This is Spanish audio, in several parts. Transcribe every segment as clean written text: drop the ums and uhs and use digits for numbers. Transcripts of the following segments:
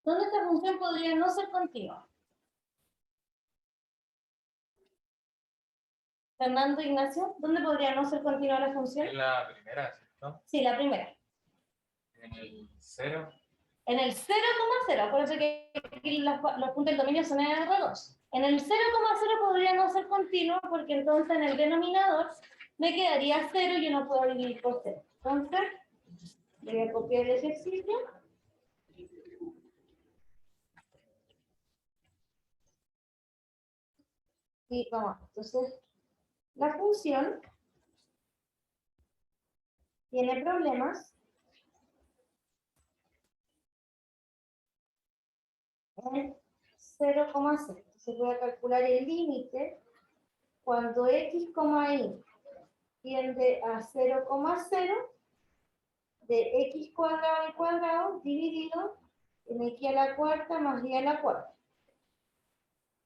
¿Dónde esta función podría no ser continua? Fernando Ignacio, ¿dónde podría no ser continua la función? En la primera, ¿cierto? Sí, la primera. En el 0. En el 0,0, acuérdense que aquí los puntos del dominio son en R2. En el 0,0 podría no ser continuo porque entonces en el denominador me quedaría 0 y yo no puedo dividir por 0. Entonces, voy a copiar el ejercicio. Y vamos, entonces, la función tiene problemas en 0,0. Entonces voy a calcular el límite cuando x, y tiende a 0,0 de x cuadrado al cuadrado dividido en x a la cuarta más y a la cuarta.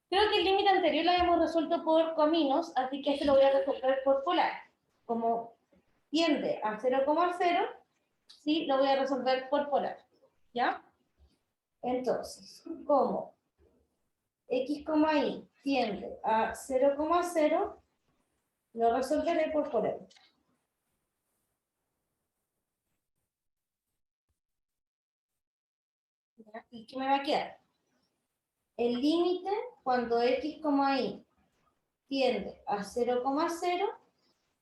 Creo que el límite anterior lo habíamos resuelto por cominos, así que este lo voy a resolver por polar. Como tiende a 0,0, sí, lo voy a resolver por polar. ¿Ya? Entonces, como x, y tiende a 0,0, lo resolveré por polar. ¿Ya? ¿Y qué me va a quedar? El límite cuando x, y tiende a 0,0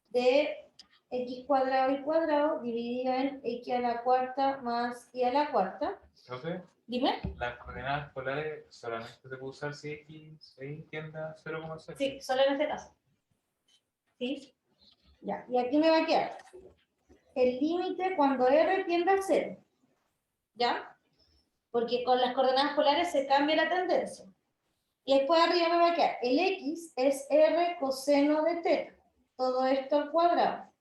de x cuadrado y cuadrado dividido en x a la cuarta más y a la cuarta. Profe, Dime. las coordenadas polares solamente se puede usar si x tiende a 0,0. Sí, solo en este caso. ¿Sí? Ya, y aquí me va a quedar el límite cuando r tiende a 0. ¿Ya? Porque con las coordenadas polares se cambia la tendencia. Y después arriba me va a quedar el x es r coseno de teta. Todo esto al cuadrado.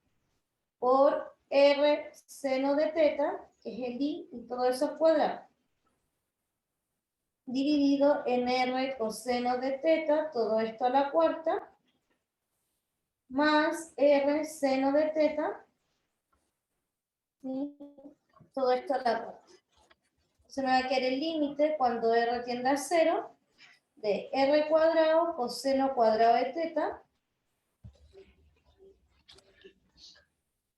Por r seno de teta, que es el i, y todo eso al cuadrado. Dividido en r coseno de teta, todo esto a la cuarta, más r seno de teta, y todo esto a la cuarta. Se me va a quedar el límite cuando r tiende a 0 de r cuadrado coseno cuadrado de teta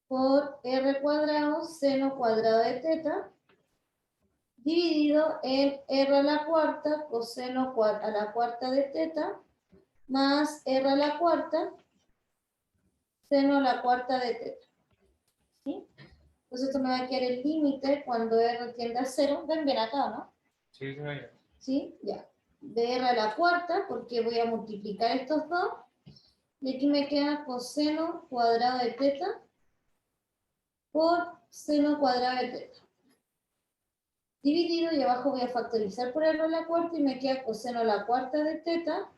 por r cuadrado seno cuadrado de teta dividido en r a la cuarta coseno a la cuarta de teta más r a la cuarta seno a la cuarta de teta. ¿Sí? Entonces esto me va a quedar el límite cuando r tiende a 0. Ven bien acá, ¿no? Sí, se vaya. ¿Sí? Ya. De r a la cuarta, porque voy a multiplicar estos dos. Y aquí me queda coseno cuadrado de teta por seno cuadrado de teta. Dividido, y abajo voy a factorizar por r a la cuarta y me queda coseno a la cuarta de teta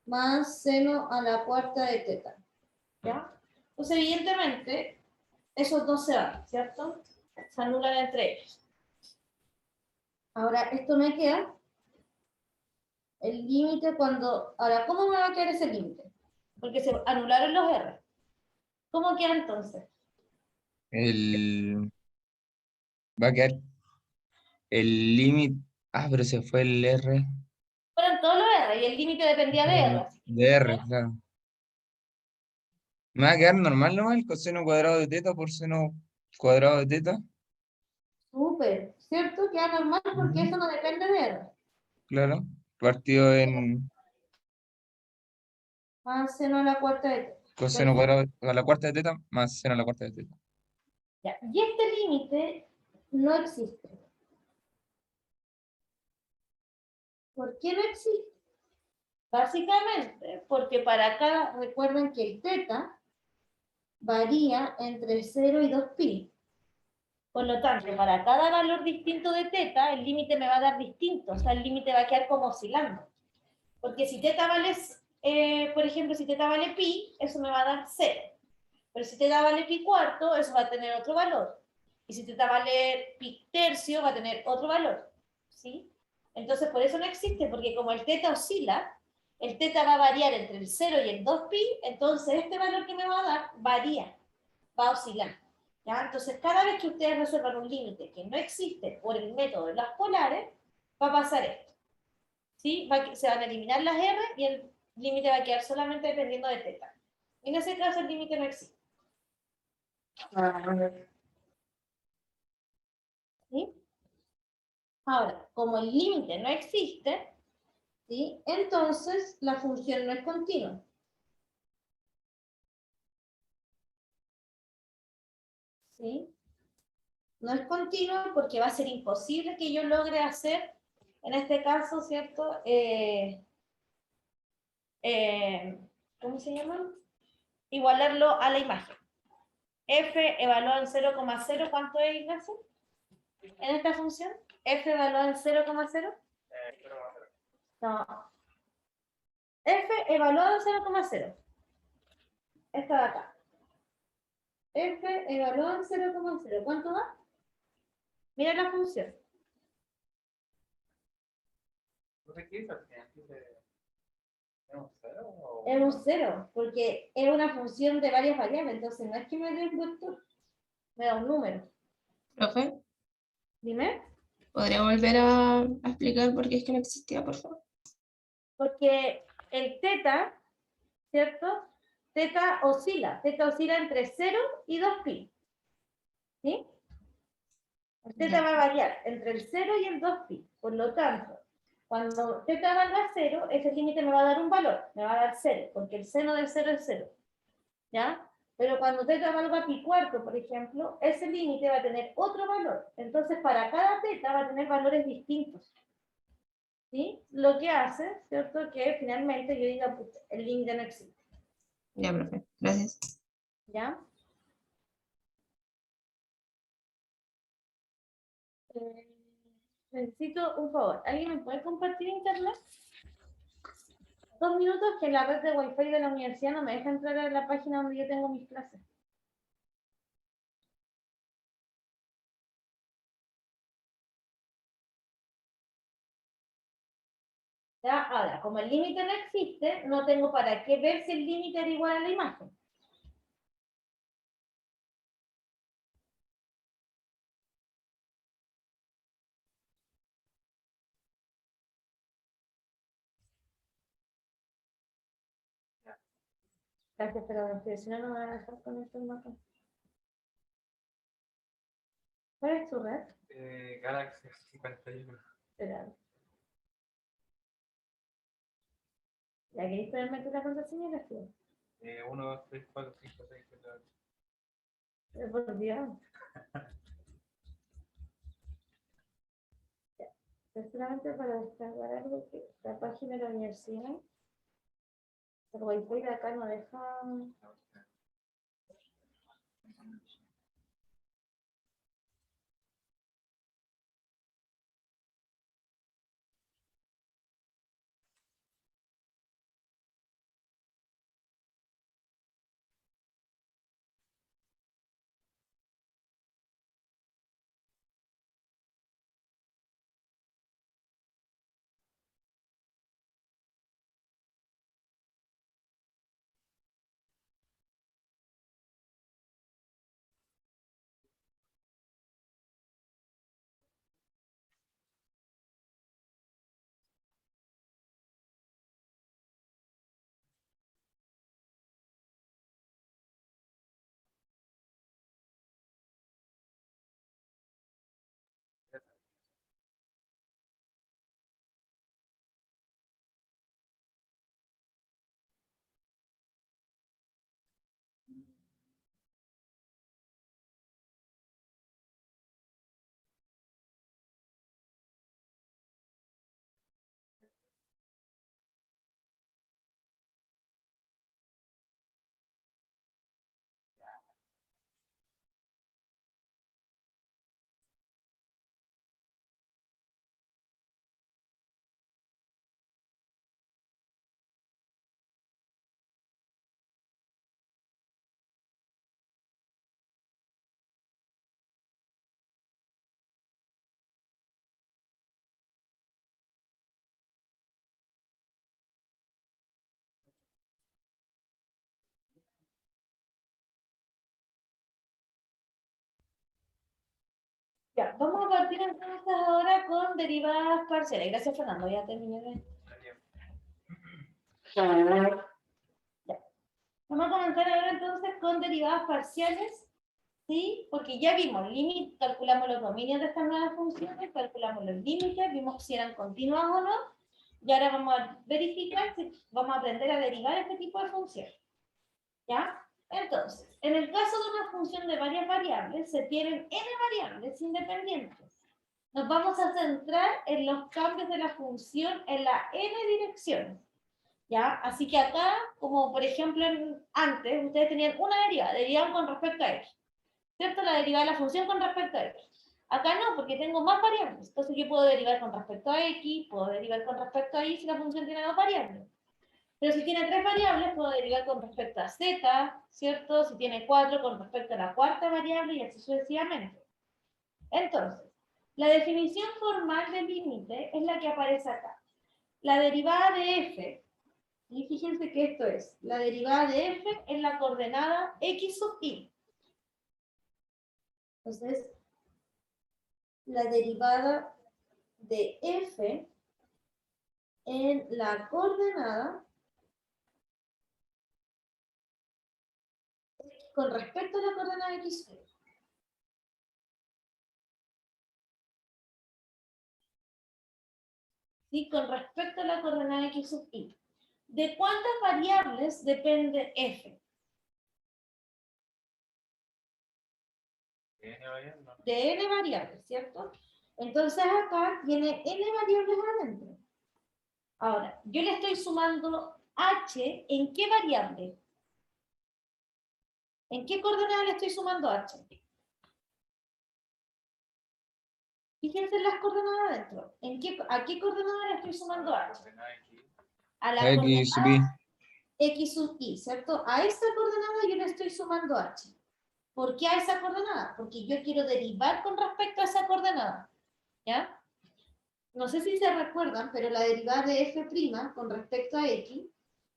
más seno a la cuarta de teta. ¿Ya? Pues evidentemente, esos dos se van, ¿cierto? Se anulan entre ellos. Ahora, esto me queda el límite cuando... Ahora, ¿cómo me va a quedar ese límite? Porque se anularon los R. ¿Cómo queda entonces? El, va a quedar el límite. Ah, pero se fue el R. Fueron todos los R y el límite dependía de R. Así que, De R, claro. Me va a quedar normal nomás el coseno cuadrado de teta por seno cuadrado de teta. súper, ¿cierto? Queda normal porque eso no depende de R. Claro. Partido en Más seno a la cuarta de teta. coseno Perfecto. cuadrado a la cuarta de teta más seno a la cuarta de teta. Ya. Y este límite no existe. ¿Por qué no existe? Básicamente porque para cada, recuerden que el teta varía entre 0 y 2pi. Por lo tanto, para cada valor distinto de teta, el límite me va a dar distinto. O sea, el límite va a quedar como oscilando. Porque si teta vale, por ejemplo, si teta vale pi, eso me va a dar 0. Pero si teta vale pi cuarto, eso va a tener otro valor. Y si teta vale pi tercio, va a tener otro valor. ¿Sí? Entonces, por eso no existe, porque como el teta oscila, el teta va a variar entre el 0 y el 2pi, entonces este valor que me va a dar varía, va a oscilar. ¿Ya? Entonces, cada vez que ustedes resuelvan un límite que no existe por el método de las polares, va a pasar esto. ¿Sí? Se van a eliminar las R y el límite va a quedar solamente dependiendo de teta. En ese caso el límite no existe. ¿Sí? Ahora, como el límite no existe, ¿sí? Entonces la función no es continua. ¿Sí? No es continua porque va a ser imposible que yo logre hacer, en este caso, ¿cierto? ¿Cómo se llama? Igualarlo a la imagen. F evaluado en 0,0, ¿cuánto es, Ignacio? En esta función, F evaluado en 0,0. No. F evaluado en 0,0. Esta de acá. F evaluado en 0,0. ¿Cuánto da? Mira la función. No sé qué es al final. ¿Es un cero o...? Es un 0, porque es una función de varias variables, entonces no es que me dé un vector, me da un número. Profe, Dime. ¿podría volver a explicar por qué es que no existía, por favor? Porque el teta, ¿cierto? Teta oscila entre 0 y 2pi. ¿Sí? El teta Ya. va a variar entre el 0 y el 2pi. Por lo tanto, cuando teta valga 0, ese límite me va a dar un valor, me va a dar 0, porque el seno de 0 es 0. ¿Ya? Pero cuando teta valga pi cuarto, por ejemplo, ese límite va a tener otro valor. Entonces, para cada teta va a tener valores distintos. ¿Sí? Lo que hace, ¿cierto? Que finalmente yo diga, pucha, el límite no existe. Ya, profe. Gracias. ¿Ya? Eh, necesito un favor. ¿Alguien me puede compartir internet? 2 minutos que la red de Wi-Fi de la universidad no me deja entrar a la página donde yo tengo mis clases. ¿Ya? Ahora, como el límite no existe, no tengo para qué ver si el límite era igual a la imagen. Gracias, pero si no, no me van a dejar con esto en mapa. ¿Cuál es tu red? Galaxy 51. Espera. ¿Ya queréis ponerme tú la contraseña y la escribo? 1, 2, 3, 4, 5, 6, 7, 8. Pero por Dios. Ya. Es solamente para descargar algo que la página de la universidad, el Wi-Fi de acá no deja. Ya, vamos a partir entonces ahora con derivadas parciales. Gracias, Fernando, ya terminé de... Ya. Vamos a comenzar ahora entonces con derivadas parciales, ¿sí? Porque ya vimos límite, calculamos los dominios de estas nuevas funciones, calculamos los límites, vimos si eran continuas o no, y ahora vamos a verificar si vamos a aprender a derivar este tipo de funciones. ¿Ya? Entonces, en el caso de una función de varias variables, se tienen n variables independientes. Nos vamos a centrar en los cambios de la función en la n direcciones. ¿Ya? Así que acá, como por ejemplo antes, ustedes tenían una derivada, derivaban con respecto a x. ¿Cierto? La derivada de la función con respecto a x. Acá no, porque tengo más variables. Entonces yo puedo derivar con respecto a x, puedo derivar con respecto a y si la función tiene dos variables. Pero si tiene tres variables, puedo derivar con respecto a z, ¿cierto? Si tiene cuatro, con respecto a la cuarta variable y así sucesivamente. Entonces, la definición formal del límite es la que aparece acá. La derivada de f, y fíjense que esto es, la derivada de f en la coordenada x sub y. Entonces, la derivada de f en la coordenada con respecto a la coordenada x sub y. ¿Sí? Con respecto a la coordenada x sub y. ¿De cuántas variables depende f? De n variables, ¿cierto? Entonces acá tiene n variables adentro. Ahora, yo le estoy sumando h, ¿en qué variable? ¿En qué coordenada le estoy sumando h? Fíjense en las coordenadas adentro. ¿A qué coordenada le estoy sumando h? A la X sub y. coordenada x sub y, ¿cierto? A esa coordenada yo le estoy sumando h. ¿Por qué a esa coordenada? Porque yo quiero derivar con respecto a esa coordenada. ¿Ya? No sé si se recuerdan, pero la derivada de f' con respecto a x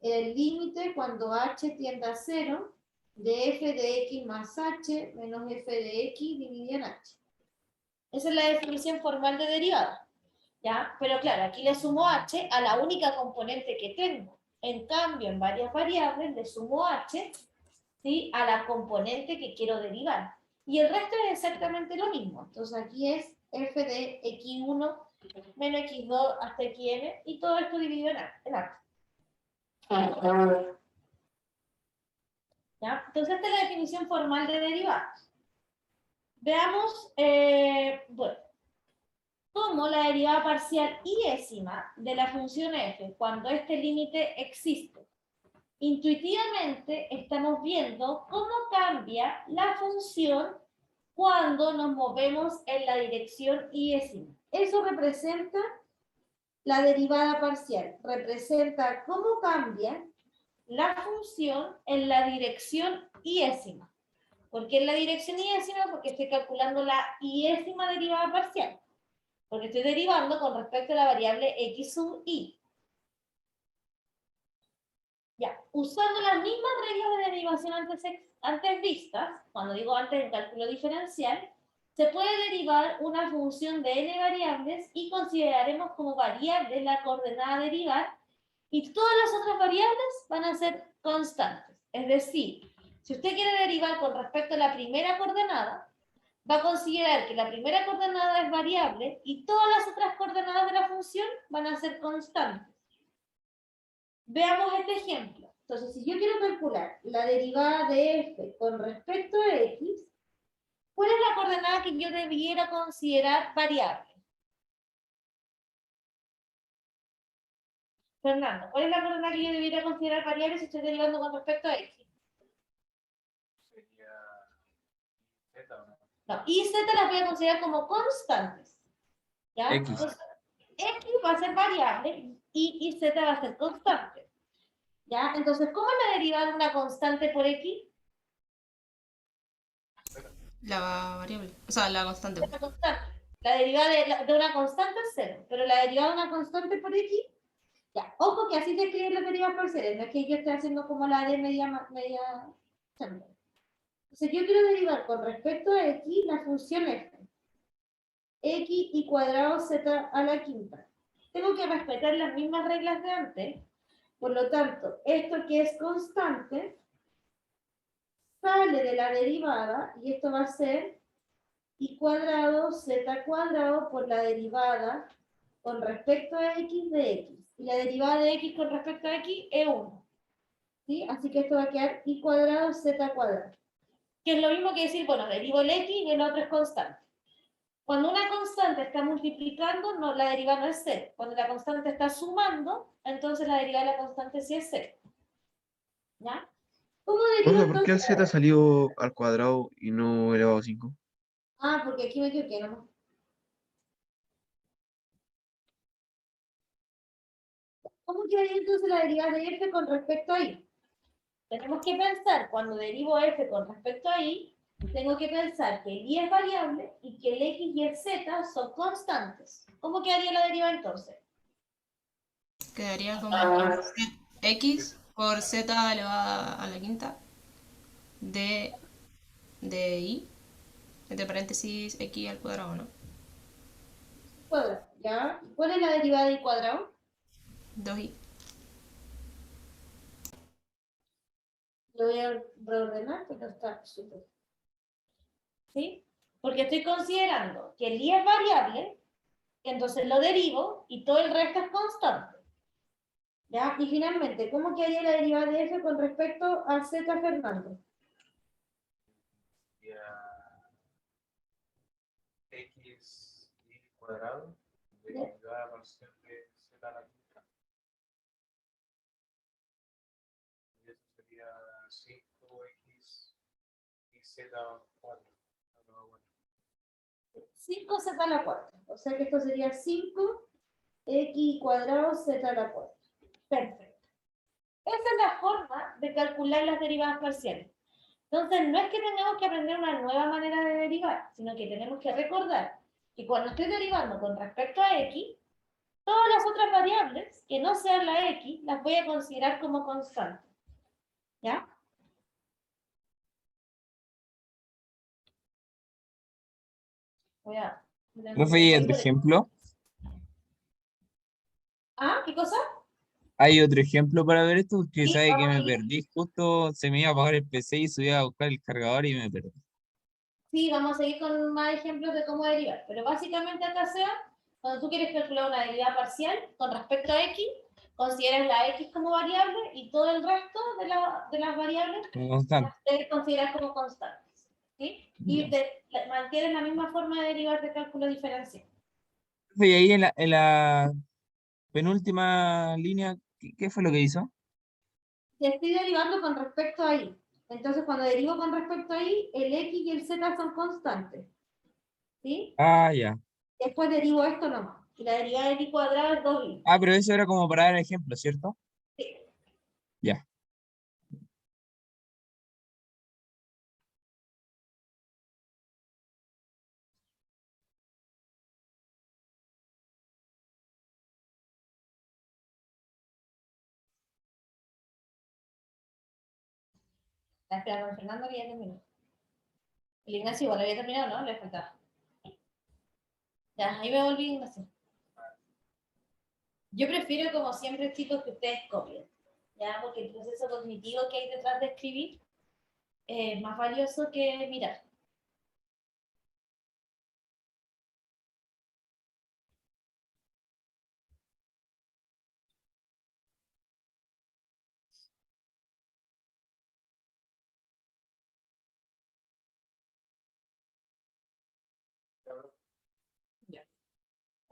era el límite cuando h tiende a 0 de f de x más h menos f de x dividido en h. Esa es la definición formal de derivada. ¿Ya? Pero claro, aquí le sumo h a la única componente que tengo. En cambio, en varias variables le sumo h, ¿sí?, a la componente que quiero derivar. Y el resto es exactamente lo mismo. Entonces aquí es f de x1 menos x2 hasta xn, y todo esto dividido en h. ¿Ya? Entonces esta es la definición formal de derivadas. Veamos, bueno, cómo la derivada parcial iésima de la función f, cuando este límite existe. Intuitivamente estamos viendo cómo cambia la función cuando nos movemos en la dirección iésima. Eso representa la derivada parcial, representa cómo cambia la función en la dirección iésima. ¿Por qué en la dirección iésima? Porque estoy calculando la iésima derivada parcial. Porque estoy derivando con respecto a la variable x sub y. Ya, usando las mismas reglas de derivación antes vistas, cuando digo antes en cálculo diferencial, se puede derivar una función de n variables y consideraremos como variable la coordenada a derivar, y todas las otras variables van a ser constantes. Es decir, si usted quiere derivar con respecto a la primera coordenada, va a considerar que la primera coordenada es variable y todas las otras coordenadas de la función van a ser constantes. Veamos este ejemplo. Entonces, si yo quiero calcular la derivada de f con respecto a x, ¿cuál es la coordenada que yo debiera considerar variable? Fernando, ¿cuál es la coordenada que yo debiera considerar variable si estoy derivando con respecto a x? Sería Z, ¿o no? No, y z las voy a considerar como constantes. ¿Ya? X. Entonces, x va a ser variable y z va a ser constante. ¿Ya? Entonces, ¿cómo es la derivada de una constante por x? La variable. O sea, la constante. Una constante. La derivada de una constante es 0, pero la derivada de una constante por x, ya, ojo que así se escriben las derivadas parciales, no es que yo esté haciendo como la de media. Entonces, yo quiero derivar con respecto a x la función f. x y cuadrado z a la quinta. Tengo que respetar las mismas reglas de antes. Por lo tanto, esto que es constante sale de la derivada y esto va a ser y cuadrado z cuadrado por la derivada con respecto a x de x. Y la derivada de x con respecto a x es 1. ¿Sí? Así que esto va a quedar y cuadrado z cuadrado. Que es lo mismo que decir, bueno, derivo el x y el otro es constante. Cuando una constante está multiplicando, no, la derivada no es 0. Cuando la constante está sumando, entonces la derivada de la constante sí es 0. ¿Ya? ¿Cómo derivo Profe, ¿por qué el entonces? z salió al cuadrado y no elevado a 5? Ah, porque aquí me equivoqué, ¿no? ¿Cómo quedaría entonces la derivada de f con respecto a y? Tenemos que pensar, cuando derivo f con respecto a y, tengo que pensar que el y es variable y que el x y el z son constantes. ¿Cómo quedaría la derivada entonces? Quedaría como x por z elevada a la quinta de y, entre paréntesis x al cuadrado, ¿no? Cuadrado, ¿ya? ¿Cuál es la derivada de y cuadrado? 2y. Lo voy a reordenar, pero está súper. ¿Sí? Porque estoy considerando que el y es variable, entonces lo derivo y todo el resto es constante. ¿Ya? Y finalmente, ¿cómo quedaría la derivada de f con respecto a z, Fernando? Y a x y cuadrado de Ya. la parcial de z a la quinta. Y eso sería 5x y z cuadrado. 5z a la cuarta. O sea que esto sería 5x cuadrado z a la cuarta. Perfecto. Esa es la forma de calcular las derivadas parciales. Entonces, no es que tengamos que aprender una nueva manera de derivar, sino que tenemos que recordar que cuando estoy derivando con respecto a x, todas las otras variables que no sean la x, las voy a considerar como constantes. ¿Ya? Voy a... Profe, ¿y otro ejemplo? ¿Ah? ¿Qué cosa? ¿Hay otro ejemplo para ver esto? Porque Sí, sabe que vamos a me ir. perdí. Justo se me iba a apagar el PC y subí a buscar el cargador y me perdí. Sí, vamos a seguir con más ejemplos de cómo derivar. Pero básicamente acá sea, cuando tú quieres calcular una derivada parcial con respecto a x, consideras la x como variable y todo el resto de las variables Como las constante. debes considerar como constantes. ¿Sí? Y Ya. mantienes la misma forma de derivar de cálculo diferencial. Profe, y ahí en la penúltima línea, ¿qué fue lo que hizo? Y estoy derivando con respecto a y. Entonces, cuando derivo con respecto a y, el x y el z son constantes. ¿Sí? Ah, ya. Después derivo esto nomás. Y la derivada de y cuadrado es 2y. Ah, pero eso era como para dar ejemplo, ¿cierto? Sí. Ya. La espera con Fernando que ya terminó. El Ignacio igual había terminado, ¿no? Le faltaba. Ya, ahí me volví, Ignacio. Yo prefiero, como siempre, chicos, que ustedes copien. ¿Ya? Porque el proceso cognitivo que hay detrás de escribir es más valioso que mirar.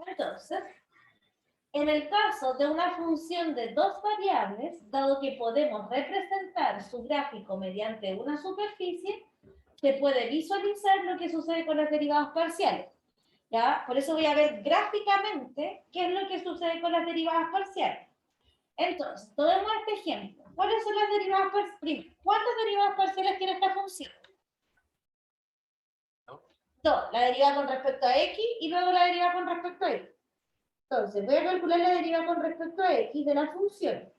Entonces, en el caso de una función de dos variables, dado que podemos representar su gráfico mediante una superficie, se puede visualizar lo que sucede con las derivadas parciales. ¿Ya? Por eso voy a ver gráficamente qué es lo que sucede con las derivadas parciales. Entonces, tomemos este ejemplo. ¿Cuáles son las derivadas parciales? ¿Cuántas derivadas parciales tiene esta función? Dos, la derivada con respecto a x y luego la derivada con respecto a y. Entonces, voy a calcular la derivada con respecto a x de la función.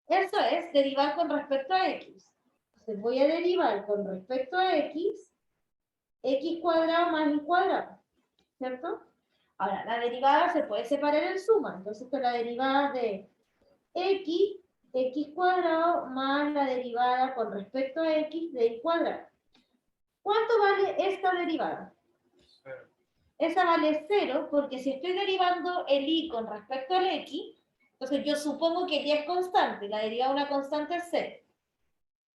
Eso es derivar con respecto a x. Entonces, voy a derivar con respecto a x cuadrado más y cuadrado. ¿cierto? Ahora, la derivada se puede separar en suma, entonces con la derivada de x cuadrado más la derivada con respecto a x de y cuadrado. ¿Cuánto vale esta derivada? Cero. Esa vale 0, porque si estoy derivando el y con respecto al x, entonces yo supongo que el y es constante, la derivada de una constante es 0.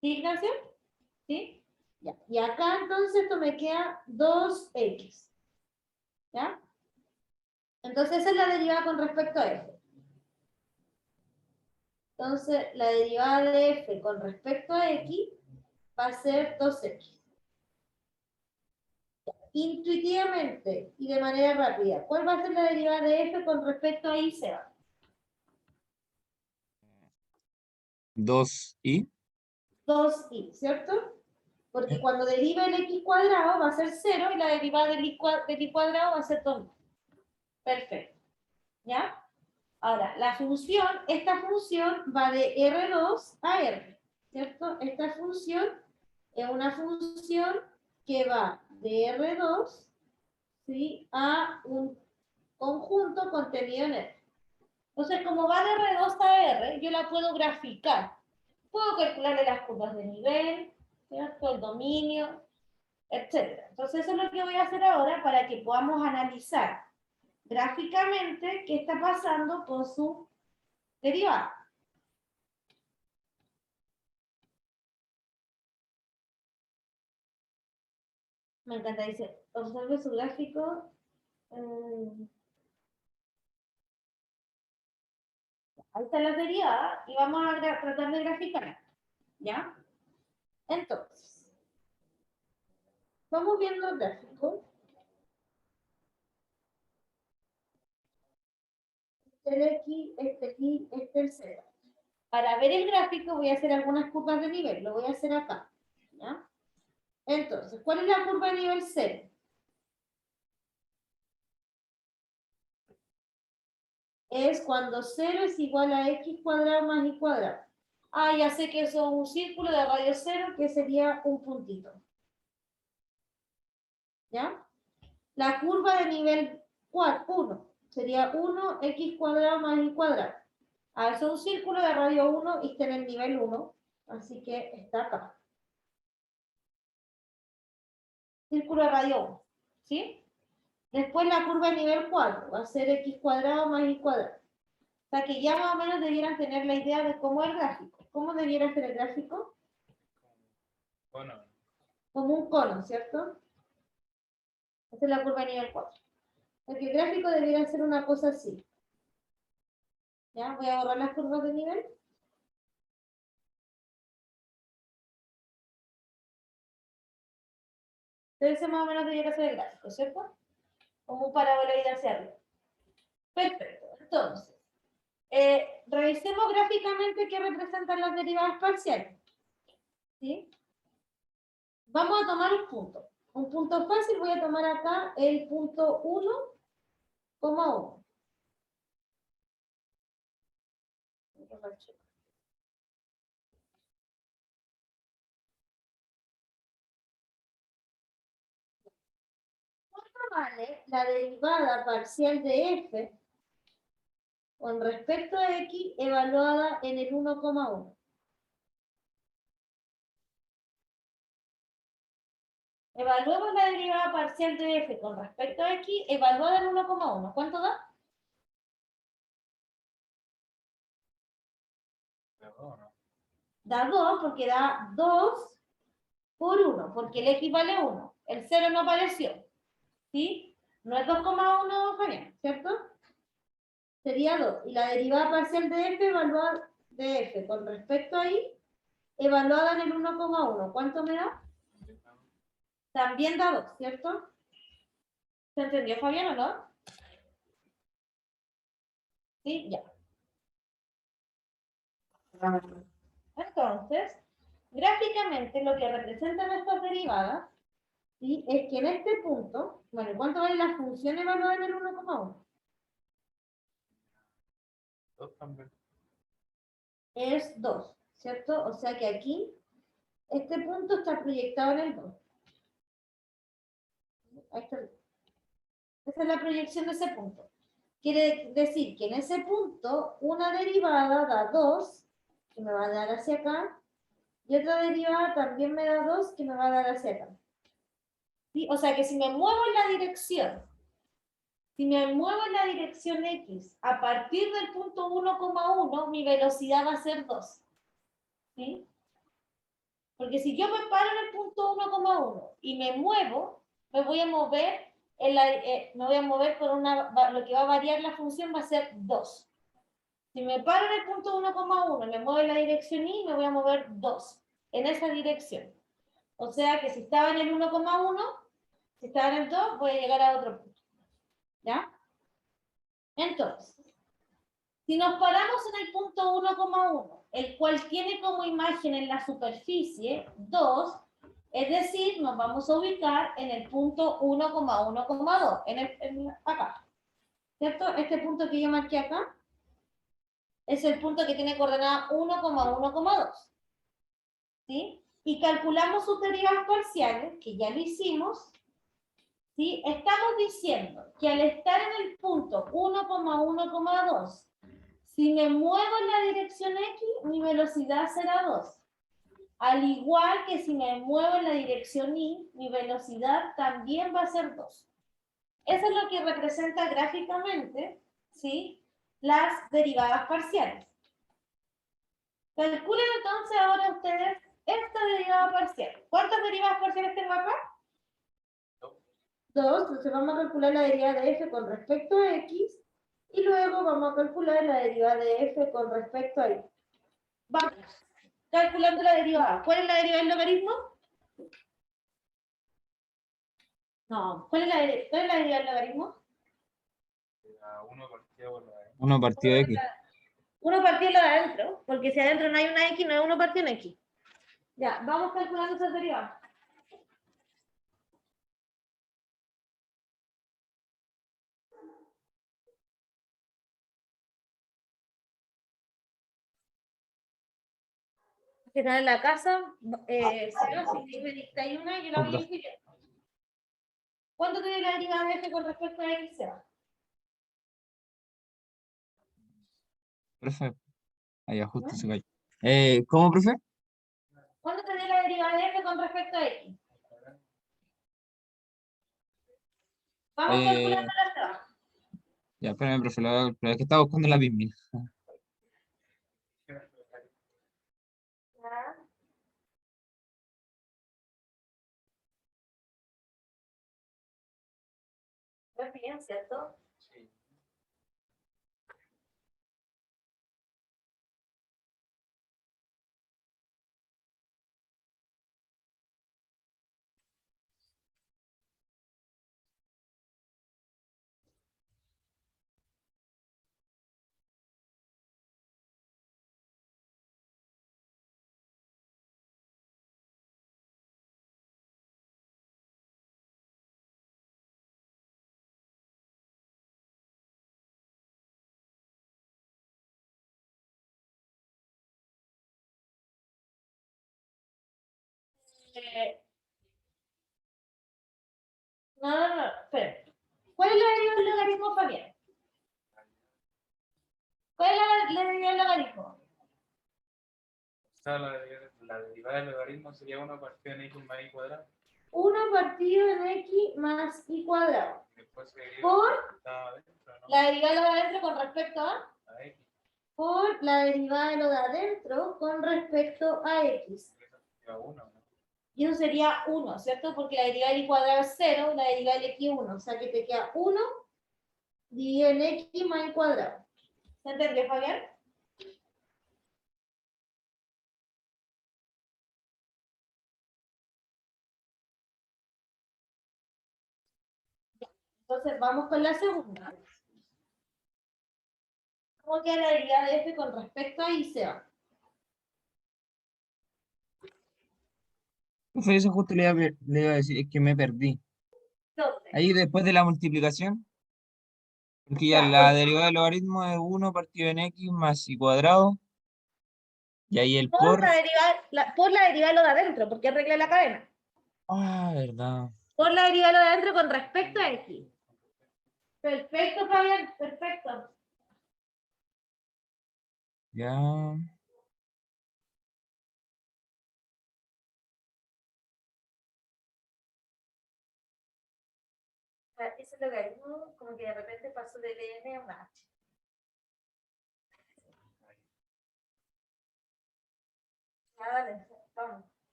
¿Sí, Ignacio? ¿Sí? Ya. Y acá entonces esto me queda 2x. ¿Ya? Entonces esa es la derivada con respecto a f. Entonces la derivada de f con respecto a x va a ser 2x. Intuitivamente y de manera rápida, ¿cuál va a ser la derivada de f con respecto a y, Seba? 2y. 2y, ¿cierto? Porque cuando deriva el x cuadrado va a ser 0 y la derivada del y cuadrado va a ser 2. Perfecto. ¿Ya? Ahora, la función, esta función va de R2 a R, ¿cierto? Esta función es una función que va de R2, ¿sí?, a un conjunto contenido en R. Entonces, como va de R2 a R, yo la puedo graficar. Puedo calcularle las curvas de nivel, ¿cierto?, el dominio, etc. Entonces, eso es lo que voy a hacer ahora para que podamos analizar gráficamente qué está pasando con su derivada. Me encanta, dice, observe su gráfico. Ahí está la derivada y vamos a tratar de graficar. ¿Ya? Entonces, vamos viendo el gráfico. El X, este Y, este el 0. Para ver el gráfico voy a hacer algunas curvas de nivel. Lo voy a hacer acá. ¿Ya? Entonces, ¿cuál es la curva de nivel 0? Es cuando 0 es igual a x cuadrado más y cuadrado. Ah, ya sé que eso es un círculo de radio 0, que sería un puntito. ¿Ya? La curva de nivel 1 sería 1 x cuadrado más y cuadrado. Ah, eso es un círculo de radio 1 y está en el nivel 1, así que está acá. Círculo de radio 1, ¿sí? Después la curva de nivel 4 va a ser x cuadrado más y cuadrado. O sea que ya más o menos debieran tener la idea de cómo es el gráfico. ¿Cómo debiera ser el gráfico? Bueno, Como un cono, ¿cierto? Esta es la curva de nivel 4. Porque el gráfico debiera ser una cosa así. ¿Ya? Voy a borrar las curvas de nivel. Entonces más o menos debiera ser el gráfico, ¿cierto? Como un paraboloide hacia arriba. Perfecto. Entonces, revisemos gráficamente qué representan las derivadas parciales. ¿Sí? Vamos a tomar un punto. Un punto fácil, voy a tomar acá el punto 1,1. ¿Cuánto vale la derivada parcial de f con respecto a x evaluada en el 1,1? Evaluemos la derivada parcial de f con respecto a x evaluada en 1,1. ¿Cuánto da? ¿no? Da 2 porque da 2 por 1, porque el x vale 1. El 0 no apareció. ¿Sí? No es 2,1, Fabián, ¿cierto? Sería 2. Y la derivada parcial de f evaluada de f con respecto a y evaluada en el 1,1. ¿Cuánto me da? También da 2, ¿cierto? ¿Se entendió, Fabián, o no? Sí, ya. Entonces, gráficamente lo que representan estas derivadas, ¿sí?, es que en este punto, bueno, ¿cuánto vale la función evaluada en el 1,1? 2 también. Es 2, ¿cierto? O sea que aquí, este punto está proyectado en el 2. Ahí está. Esa es la proyección de ese punto. Quiere decir que en ese punto una derivada da 2, que me va a dar hacia acá, y otra derivada también me da 2, que me va a dar hacia acá. ¿Sí? O sea que si me muevo en la dirección, X a partir del punto 1,1, mi velocidad va a ser 2. ¿Sí? Porque si yo me paro en el punto 1,1 y me muevo, me voy a mover por lo que va a variar la función va a ser 2. Si me paro en el punto 1,1 y me muevo en la dirección Y, me voy a mover 2 en esa dirección. O sea que si estaba en el 1,1, si estaba en el 2, voy a llegar a otro punto. ¿Ya? Entonces, si nos paramos en el punto 1,1, el cual tiene como imagen en la superficie 2, es decir, nos vamos a ubicar en el punto 1,1,2, acá. ¿Cierto? Este punto que yo marqué acá es el punto que tiene coordenada 1,1,2. ¿Sí? Y calculamos sus derivadas parciales, que ya lo hicimos. ¿Sí? Estamos diciendo que al estar en el punto 1,1,2, si me muevo en la dirección X, mi velocidad será 2. Al igual que si me muevo en la dirección Y, mi velocidad también va a ser 2. Eso es lo que representa gráficamente, ¿sí?, las derivadas parciales. Calculen entonces ahora ustedes esta derivada parcial. ¿Cuántas derivadas parciales tengo acá? 2. Entonces vamos a calcular la derivada de f con respecto a x y luego vamos a calcular la derivada de f con respecto a y. Vamos calculando la derivada. ¿Cuál es la derivada del logaritmo? No, ¿cuál es la derivada del logaritmo? 1 partido por la de. 1 partido de X. 1 partido de adentro, porque si adentro no hay una X, no es 1 partido en X. Ya, vamos calculando esas derivadas. Que están en la casa, si me dictáis una, yo la voy a escribir. ¿Cuánto tiene la derivada de f con respecto a x, Seba? Profe, allá justo se cayó. ¿Cómo, profe? ¿Cuánto tiene la derivada de f con respecto a x? Vamos Eh, calculando la Seba. ya, espérame, profe, es que estaba buscando la misma. Ya. ¿Ves bien, cierto? Sí. No, espera. ¿Cuál es la derivada del logaritmo, Fabián? ¿Cuál es la derivada del logaritmo? O sea, la derivada del logaritmo sería 1 partido en x más y cuadrado. 1 partido en x más y cuadrado. Y después se deriva Por lo que estaba adentro, ¿no? la derivada de lo de adentro con respecto a... A x. Por la derivada de lo de adentro con respecto a x. Eso sería 1, ¿no? Y eso sería 1, ¿cierto? Porque la derivada del y cuadrado es 0 y la derivada del x 1. O sea que te queda 1 dividido en x más y cuadrado. ¿Se entendió, Fabián? Entonces vamos con la segunda. ¿Cómo queda la derivada de f con respecto a y se va? Profe, eso justo le iba a decir, es que me perdí. ¿Dónde? Ahí después de la multiplicación, porque ya Ya, la derivada del logaritmo es 1 partido en X más y cuadrado, y ahí el por por... por la derivada de lo de adentro, porque arreglé la cadena. Ah, verdad. Por la derivada de lo de adentro con respecto a x. Perfecto, Fabián, perfecto. Ya. Ese logaritmo como que de repente pasó del n a un h. Ya, dale, vamos.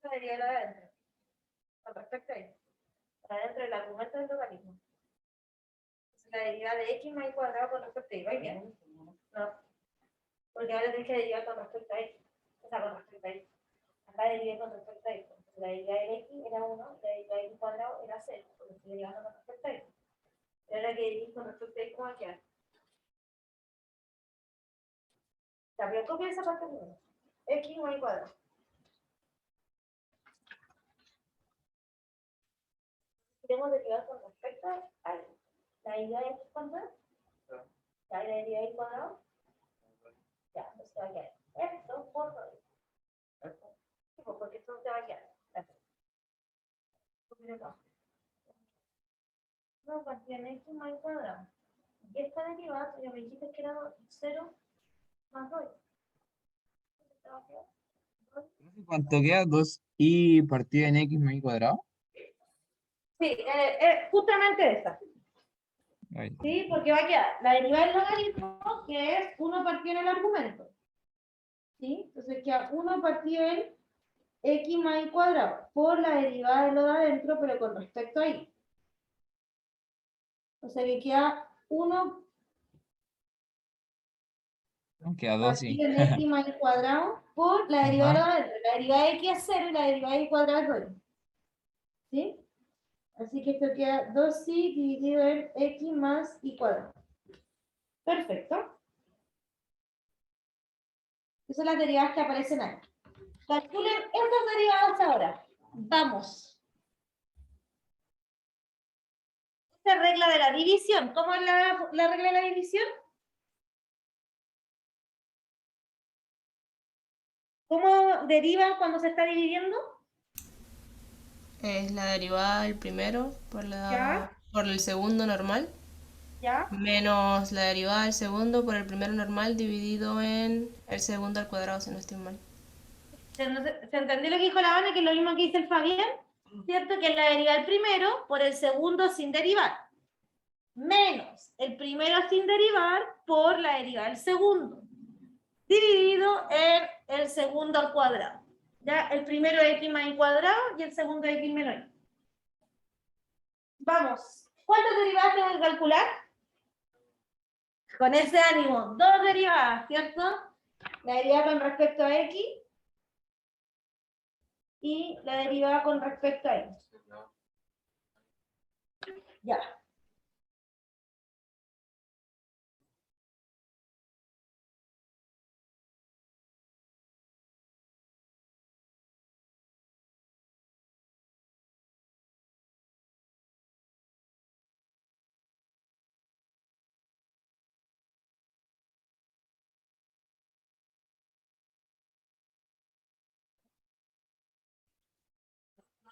La derivada de adentro. Con respecto a eso. Para dentro del argumento del logaritmo. Entonces, la derivada de x más y cuadrado con respecto a y. ¿Va bien? No. Porque ahora tienes que derivar con respecto a x. O sea, con respecto a y. Acá derivé con respecto a x. Entonces, la derivada de x era 1, la derivada de x cuadrado era 0. Porque estoy derivando con respecto a x. Y ahora que derivé con respecto a x, ¿cómo va a quedar? Ya, pero copia esa parte primero. X más y cuadrado. Queremos derivar con respecto a la derivada de x cuadrado. Ya, la derivada de x cuadrado. Ya, entonces va a quedar esto por 2. Porque esto no te va a quedar. No, partida en x más y cuadrado. Y esta derivada, ya me dijiste que era 0 más 2. ¿Te va a quedar? ¿Cuánto queda? 2y partida en x más y cuadrado. Sí, justamente esa. Ahí. Sí, porque va a quedar la derivada del logaritmo, que es 1 partido en el argumento. ¿Sí? Entonces queda 1 partido en x más y cuadrado por la derivada de lo de adentro, pero con respecto a y. O sea que queda 1 Queda 2 y. partido en x más y cuadrado por la derivada de lo de Ajá. adentro. La derivada de x es 0 y la derivada de y cuadrado es 2. ¿Sí? Así que esto queda 2y dividido en x más y cuadrado. Perfecto. Esas son las derivadas que aparecen ahí. Calculen estas derivadas ahora. Vamos. Esta regla de la división. ¿Cómo es la regla de la división? ¿Cómo deriva cuando se está dividiendo? Es la derivada del primero ¿Ya? por el segundo normal, ¿Ya? menos la derivada del segundo por el primero normal dividido en el segundo al cuadrado, si no estoy mal. ¿Se entendió lo que dijo la Vane, que es lo mismo que dice el Fabián? ¿Cierto? Que es la derivada del primero por el segundo sin derivar. Menos el primero sin derivar por la derivada del segundo. Dividido en el segundo al cuadrado. ¿Ya? El primero es x más y cuadrado y el segundo es x menos y. Vamos. ¿Cuántas derivadas tengo que calcular? Con ese ánimo. 2 derivadas, ¿cierto? La derivada con respecto a x y la derivada con respecto a y. Ya.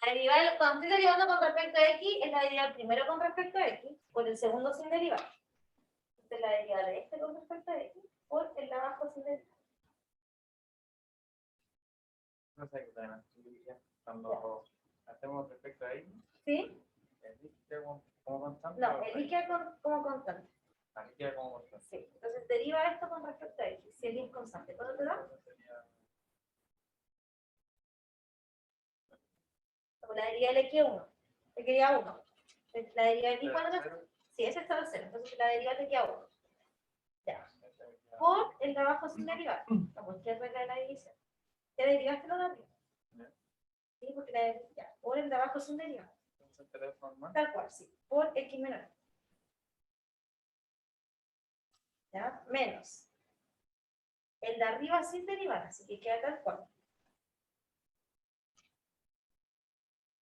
La derivada, cuando estoy derivando con respecto a x, es la derivada primero con respecto a x, por el segundo sin derivar. Entonces la derivada de este con respecto a x, por el de abajo sin derivar. No sé qué tal. Cuando hacemos respecto a ahí, ¿Sí? el x queda como constante. No, el y queda como constante. Aquí queda como constante. Sí. Entonces deriva esto con respecto a x, si el y es constante. ¿Cuánto te da? Como la derivada del x es 1. Te queda 1. La derivada del y cuadrado. Sí, ese está 0. Entonces la derivada te queda 1. Ya. Por el de abajo sin derivar. Vamos, ¿qué regla de la división? ¿Ya derivaste lo de arriba? Sí, porque ya. Por el de abajo sin derivar. Tal cual, sí. Por x menor. ¿Ya? Menos. El de arriba sin derivar, así que queda tal cual.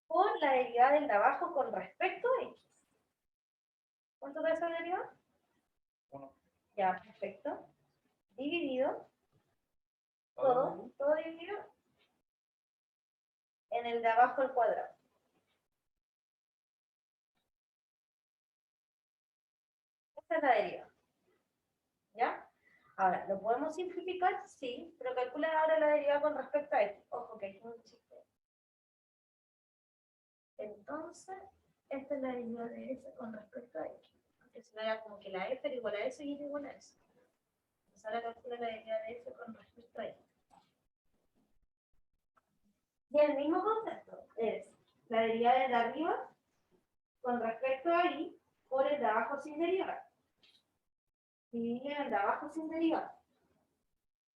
Por la derivada del de abajo con respecto a x. ¿Cuánto da esa derivada? 1. Ya, perfecto. Dividido, todo dividido en el de abajo al cuadrado. Esa es la derivada. ¿Ya? Ahora, ¿lo podemos simplificar? Sí, pero calcula ahora la derivada con respecto a x. Ojo que hay un chiste. Entonces, esta es la derivada de f con respecto a x. Porque si no era como que la f era igual a s y era igual a s. Entonces ahora calcula la derivada de f con respecto a x. Y el mismo concepto es la derivada de arriba con respecto a y por el de abajo sin derivar. Dividir el de abajo sin derivar.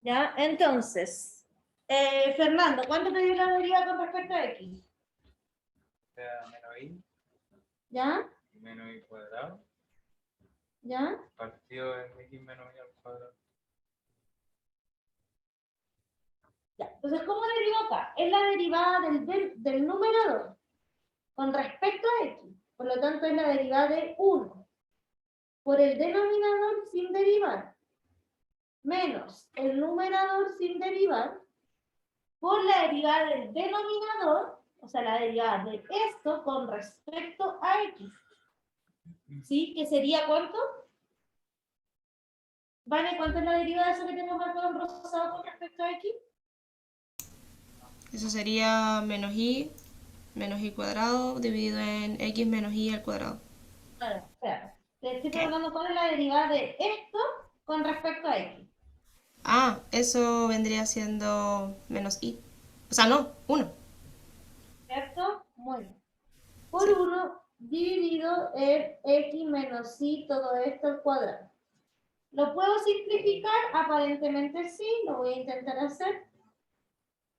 ¿Ya? Entonces, Fernando, ¿cuánto te dio la derivada con respecto a x? O sea, menos i ¿Ya? y menos i cuadrado. ¿Ya? Partido en x menos y al cuadrado. Ya. Entonces, ¿cómo derivo acá? Es la derivada del numerador con respecto a x. Por lo tanto, es la derivada de 1 por el denominador sin derivar menos el numerador sin derivar por la derivada del denominador, o sea, la derivada de esto con respecto a x. ¿Sí? ¿Que sería cuánto? ¿Vale? ¿Cuánto es la derivada de eso que tengo marcado en rosado con respecto a x? Eso sería menos i cuadrado dividido en x menos i al cuadrado. Ahora, espera. Te estoy preguntando cuál es la derivada de esto con respecto a x. Ah, eso vendría siendo menos i. O sea, no, 1. ¿Cierto? Muy bien. Por Sí. 1 dividido en x menos y todo esto al cuadrado. ¿Lo puedo simplificar? Aparentemente sí, lo voy a intentar hacer.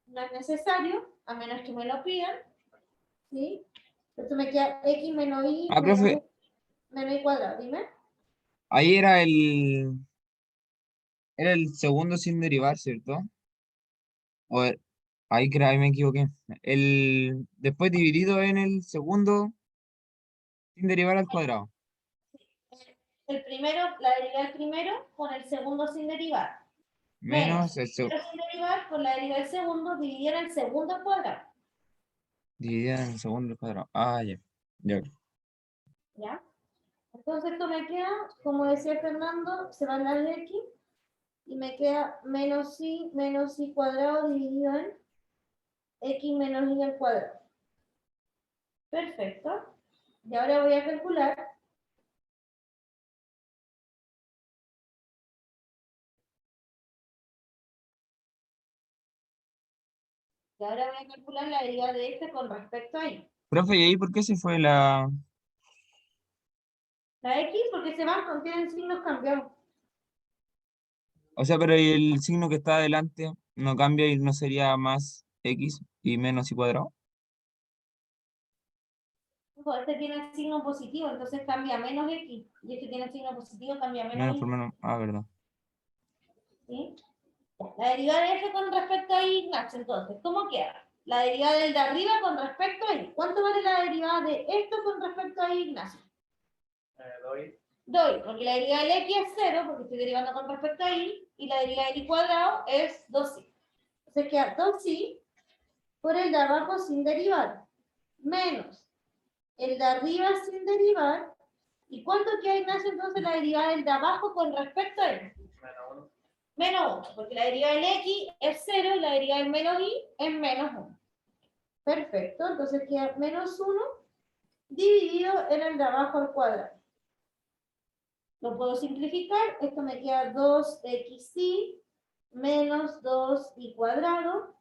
No es necesario, a menos que me lo pidan. ¿Sí? Entonces me queda x menos y Ah, profe, menos y cuadrado. Dime. ahí era el segundo sin derivar, ¿cierto? O ahí me equivoqué. Después dividido en el segundo sin derivar al cuadrado. El primero, la derivada del primero con el segundo sin derivar. Menos Menos el primero sin derivar con la derivada del segundo dividido en el segundo al cuadrado. dividido en el segundo al cuadrado. Ah, ya. Ya. ¿Ya? Entonces esto me queda, como decía Fernando, se va a la de x y me queda menos i cuadrado dividido en x menos y al cuadrado. Perfecto. Y ahora voy a calcular. Y ahora voy a calcular la derivada de este con respecto a y. Profe, ¿y ahí por qué se fue la...? La x porque se van, contienen signos cambiados. O sea, pero ¿y el signo que está adelante no cambia y no sería más x y menos y cuadrado? Este tiene signo positivo, entonces cambia menos x. Y este tiene signo positivo, cambia menos Menos por y. menos. Ah, verdad. ¿Sí? La derivada de f con respecto a y, Ignacio, entonces, ¿cómo queda? La derivada del de arriba con respecto a y. ¿Cuánto vale la derivada de esto con respecto a y, Ignacio? Doy. Doy, porque la derivada del x es 0, porque estoy derivando con respecto a y la derivada del y cuadrado es 2y. Entonces queda 2y por el de abajo sin derivar, menos el de arriba sin derivar. ¿Y cuánto queda, Ignacio, entonces la derivada del de abajo con respecto a y? Menos 1. Menos 1, porque la derivada del x es 0 y la derivada del menos y es menos 1. Perfecto, entonces queda menos 1 dividido en el de abajo al cuadrado. Lo puedo simplificar, esto me queda 2xy menos 2y cuadrado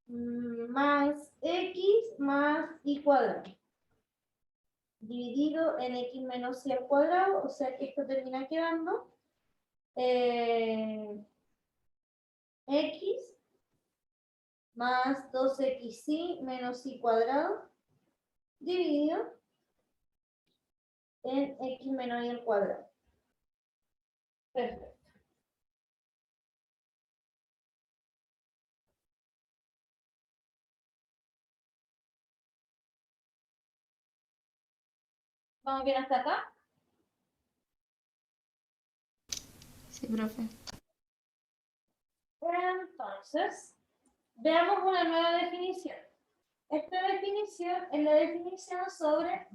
más x más y cuadrado. Dividido en x menos y al cuadrado, o sea que esto termina quedando x más 2xy menos y cuadrado dividido en x menos y al cuadrado. Perfecto. ¿Vamos bien hasta acá? Sí, profe. Entonces, veamos una nueva definición. Esta definición es la definición sobre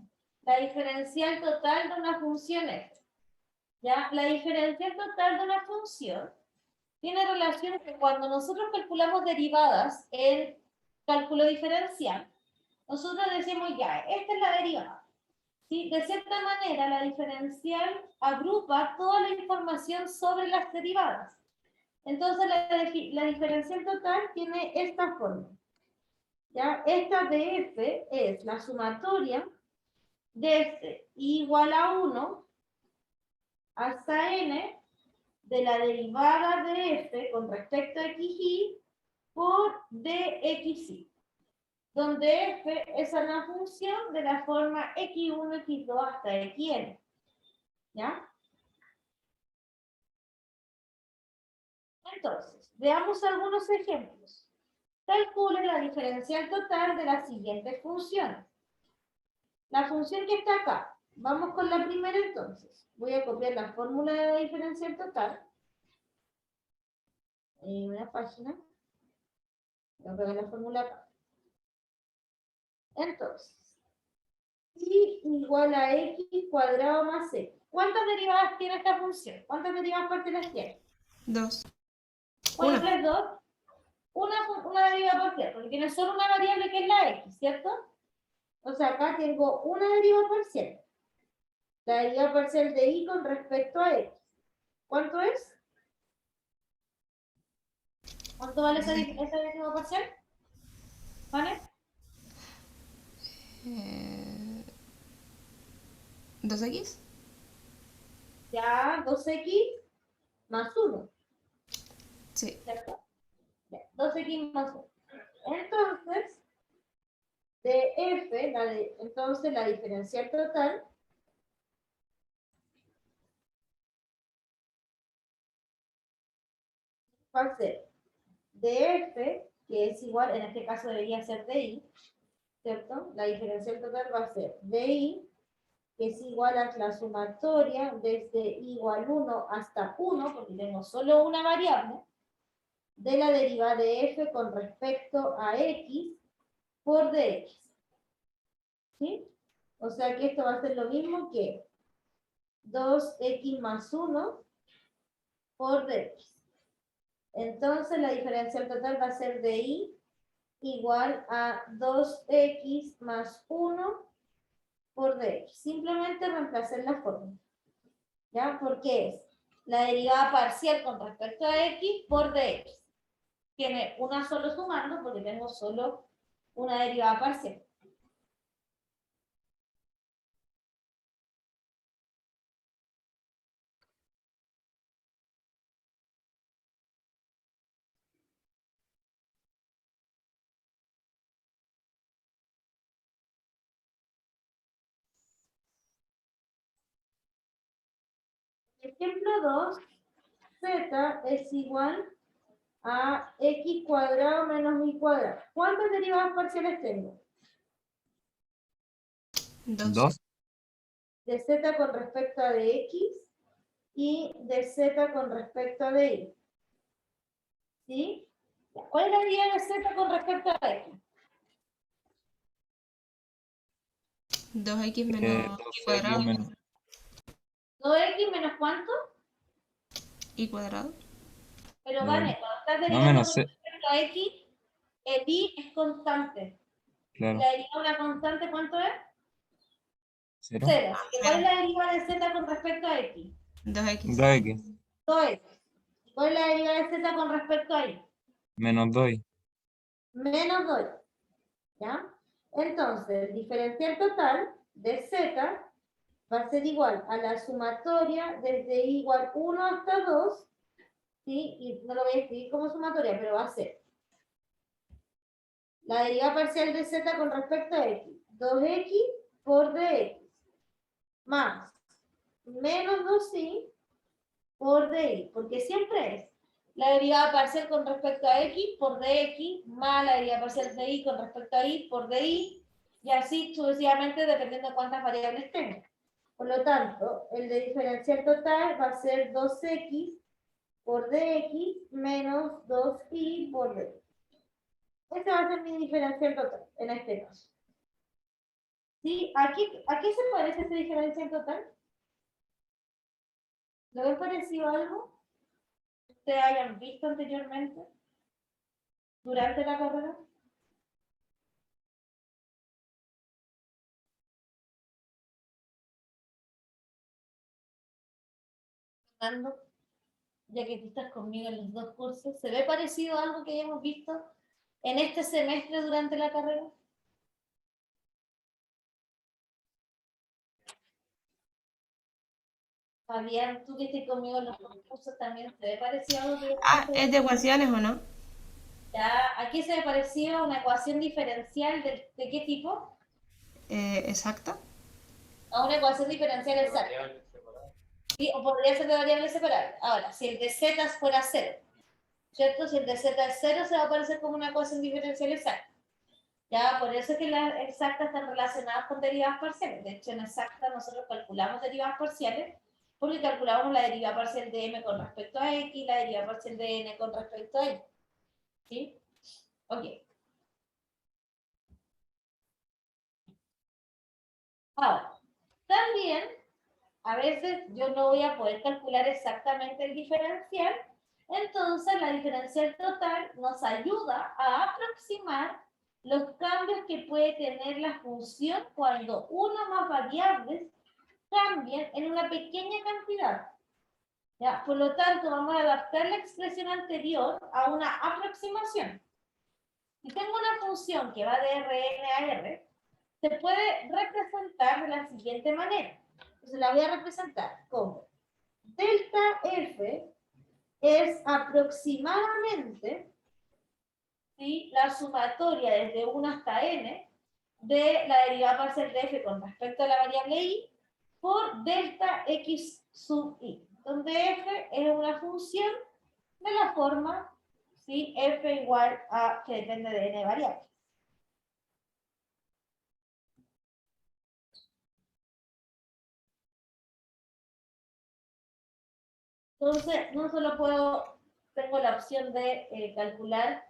la diferencial total de una función f. ¿Ya? La diferencial total de una función tiene relación con cuando nosotros calculamos derivadas en cálculo diferencial, nosotros decimos ya, esta es la derivada. ¿Sí? De cierta manera, la diferencial agrupa toda la información sobre las derivadas. Entonces, la diferencial total tiene esta forma. ¿Ya? Esta df es la sumatoria desde igual a 1 hasta n de la derivada de f con respecto a xy por dxy, donde f es una función de la forma x1, x2 hasta xn. ¿Ya? Entonces, veamos algunos ejemplos. Calcule la diferencial total de las siguientes funciones. La función que está acá. Vamos con la primera entonces. Voy a copiar la fórmula de la diferencial total. En una página. Voy a pegar la fórmula acá. Entonces, y igual a x cuadrado más x. ¿Cuántas derivadas tiene esta función? ¿Cuántas derivadas parciales tiene? 2. ¿Cuántas Una. es 2? Una derivada parcial, porque tiene solo una variable que es la x, ¿cierto? O sea, acá tengo una derivada parcial. La derivada parcial de y con respecto a x. ¿Cuánto es? ¿Cuánto vale esa derivada parcial? ¿Vale? 2x. Ya 2x más 1, Sí. ¿cierto? Ya, 2x más 1. Entonces, de f, entonces la diferencial total va a ser de f, que es igual, en este caso debería ser de y, ¿cierto? La diferencial total va a ser de y, que es igual a la sumatoria desde igual 1 hasta 1, porque tengo solo una variable, de la derivada de f con respecto a x por dx. ¿Sí? O sea que esto va a ser lo mismo que 2x más 1 por dx. Entonces la diferencial total va a ser de y igual a 2x más 1 por dx. Simplemente reemplacé la fórmula. ¿Ya? Porque es la derivada parcial con respecto a x por dx. Tiene una solo sumando porque tengo solo una derivada parcial. Ejemplo 2, z es igual a x cuadrado menos y cuadrado. ¿Cuántas derivadas parciales tengo? 2. 2. De z con respecto a de x y de z con respecto a de y. ¿Sí? ¿Cuál es la derivada de z con respecto a x? 2x menos 2x y cuadrado. menos. 2x menos ¿cuánto? Y cuadrado. Pero vale, cuando estás No, derivando menos con c. respecto a x, el y es constante. Claro. La derivada de una constante, ¿cuánto es? 0. 0. Así que ¿cuál es la derivada de z con respecto a x? 2x. 2x. 2x. ¿Cuál es la derivada de z con respecto a y? Menos 2. Menos 2. ¿Ya? Entonces, el diferencial total de z va a ser igual a la sumatoria desde igual 1 hasta 2, ¿sí? Y no lo voy a escribir como sumatoria, pero va a ser la derivada parcial de z con respecto a x, 2x por dx, más menos 2y por dy, porque siempre es la derivada parcial con respecto a x por dx, más la derivada parcial de y con respecto a y por dy, y así sucesivamente dependiendo de cuántas variables tenga. Por lo tanto, el de diferencial total va a ser 2x por dx menos 2y por dx. Ese va a ser mi diferencial total, en este caso. ¿Sí? ¿A qué se parece ese diferencial total? ¿Le ven parecido algo que ustedes hayan visto anteriormente durante la carrera? Fernando, ya que tú estás conmigo en los dos cursos, ¿se ve parecido a algo que hayamos visto en este semestre durante la carrera? Fabián, tú que estás conmigo en los dos cursos también, ¿se ve parecido a algo que hayamos Ah, visto? ¿es de ecuaciones o no? Ya, ¿aquí se ve parecido a una ecuación diferencial de qué tipo? Exacta. A una ecuación diferencial exacta. Variables separadas. ¿Sí? O podría ser de variables separables. Ahora, si el de z fuera 0, ¿cierto? Si el de z es 0, se va a aparecer como una ecuación diferencial exacta. Ya, por eso es que las exactas están relacionadas con derivadas parciales. De hecho, en exacta nosotros calculamos derivadas parciales porque calculamos la derivada parcial de m con respecto a x y la derivada parcial de n con respecto a y. ¿Sí? Ok. Ahora, también, a veces yo no voy a poder calcular exactamente el diferencial, entonces la diferencial total nos ayuda a aproximar los cambios que puede tener la función cuando una o más variables cambian en una pequeña cantidad. ¿Ya? Por lo tanto, vamos a adaptar la expresión anterior a una aproximación. Si tengo una función que va de Rn a R, se puede representar de la siguiente manera. Entonces la voy a representar como delta F es aproximadamente, ¿sí?, la sumatoria desde 1 hasta n de la derivada parcial de f con respecto a la variable y por delta x sub y, donde f es una función de la forma, ¿sí?, f igual a que depende de n variables. Entonces, no solo tengo la opción de calcular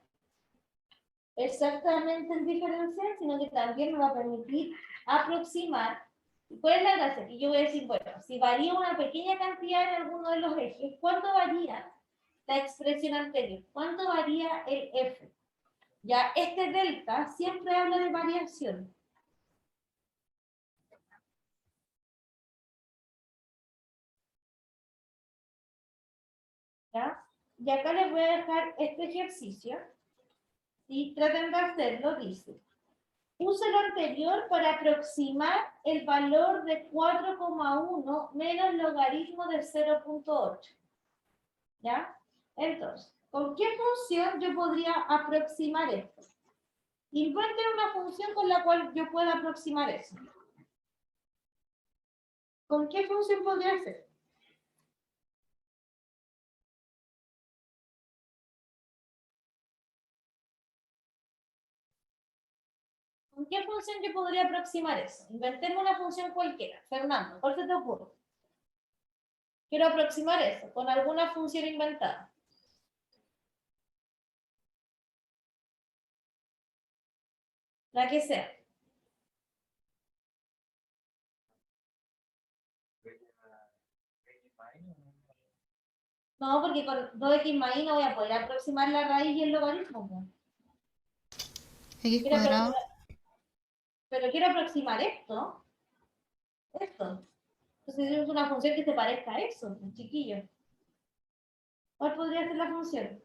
exactamente el diferencial, sino que también me va a permitir aproximar. ¿Cuál es la gracia? Que yo voy a decir, bueno, si varía una pequeña cantidad en alguno de los ejes, ¿cuánto varía la expresión anterior? ¿Cuánto varía el f? Ya, este delta siempre habla de variación. ¿Ya? Y acá les voy a dejar este ejercicio. Y traten de hacerlo, dice. Use lo anterior para aproximar el valor de 4,1 menos logaritmo de 0,8. ¿Ya? Entonces, ¿con qué función yo podría aproximar esto? Inventen una función con la cual yo pueda aproximar eso. ¿Con qué función podría ser? ¿Con qué función yo podría aproximar eso? Inventemos una función cualquiera. Fernando, ¿cuál se te ocurre? Quiero aproximar eso con alguna función inventada. La que sea. No, porque con 2x más y no voy a poder aproximar la raíz y el logaritmo. ¿No? X cuadrado. Pero quiero aproximar esto. Esto. Entonces es una función que se parezca a eso, chiquillo. ¿Cuál podría ser la función?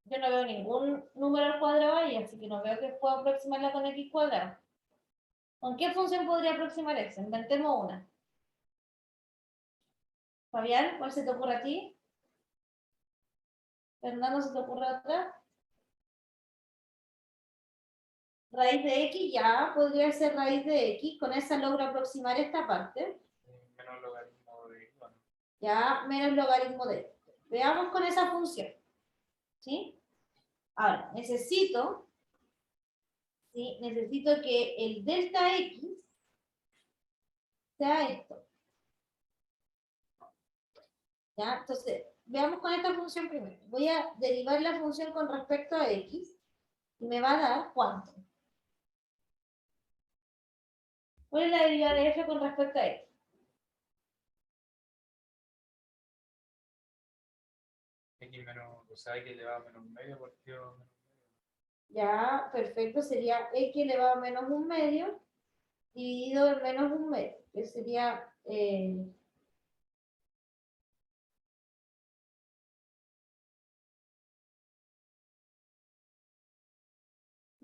Yo no veo ningún número al cuadrado ahí, así que no veo que pueda aproximarla con x cuadrado. ¿Con qué función podría aproximar eso? Inventemos una. Fabián, ¿cuál se te ocurre a ti? Fernando, ¿se te ocurre otra? Raíz de x, ya, podría ser raíz de x. Con esa logro aproximar esta parte. Menos logaritmo de bueno. Ya, menos logaritmo de x. Veamos con esa función. ¿Sí? Ahora, necesito que el delta x sea esto. ¿Ya? Entonces, veamos con esta función primero. Voy a derivar la función con respecto a x y me va a dar ¿cuánto? ¿Cuál es la derivada de f con respecto a x? X menos, o sea, X elevado a menos medio partido menos medio. Ya, perfecto, sería x elevado a menos un medio dividido en menos un medio, que sería ¿por